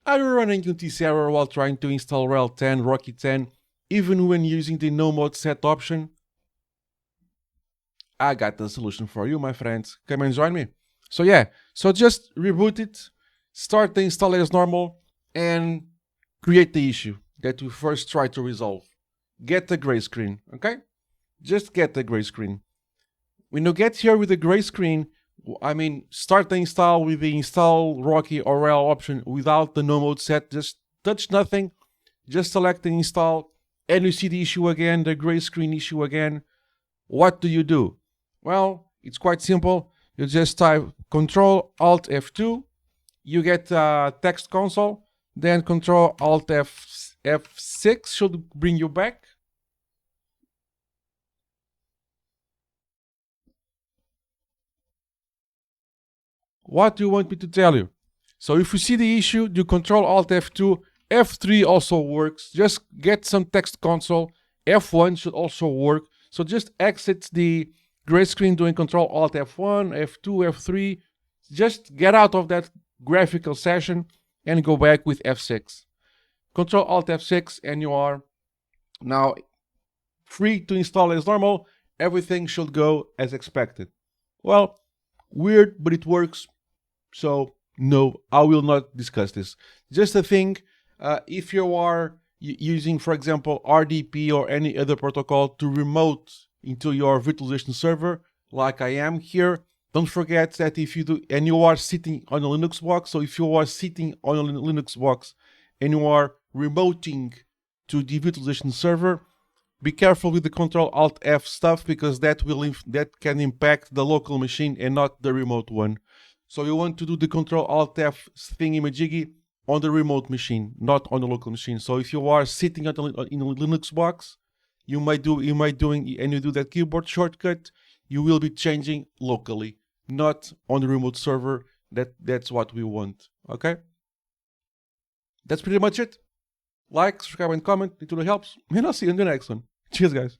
Are you running into this error while trying to install RHEL 10, Rocky 10, even when using the nomodeset option? I got the solution for you, my friends. Come and join me. So just reboot it, start the installer as normal, and create the issue that we first try to resolve. Get the gray screen, okay? Just get the gray screen. When you get here with the gray screen, start the install with the install Rocky or RHEL option without the nomodeset. Just touch nothing. Just select the install, and you see the issue again, the gray screen issue again. What do? Well, it's quite simple. You just type Control Alt F2. You get text console. Then Control Alt F6 should bring you back. What do you want me to tell you? So if you see the issue, you Control Alt F2. F3 also works. Just get some text console. F1 should also work. So just exit the gray screen doing Control Alt F1, F2, F3. Just get out of that graphical session and go back with F6. Control Alt F6 and you are now free to install as normal. Everything should go as expected. Well, weird, but it works. So no, I will not discuss this. Just a thing, if you are using, for example, RDP or any other protocol to remote into your virtualization server, like I am here, don't forget that if you do, and you are sitting on a Linux box, so if you are sitting on a Linux box and you are remoting to the virtualization server, be careful with the Control Alt F stuff, because that can impact the local machine and not the remote one. So you want to do the Control Alt F thingy-majiggy on the remote machine, not on the local machine. So if you are sitting in a Linux box, you might do that keyboard shortcut, you will be changing locally, not on the remote server. That's what we want. Okay? That's pretty much it. Like, subscribe, and comment. It really helps. And I'll see you in the next one. Cheers, guys.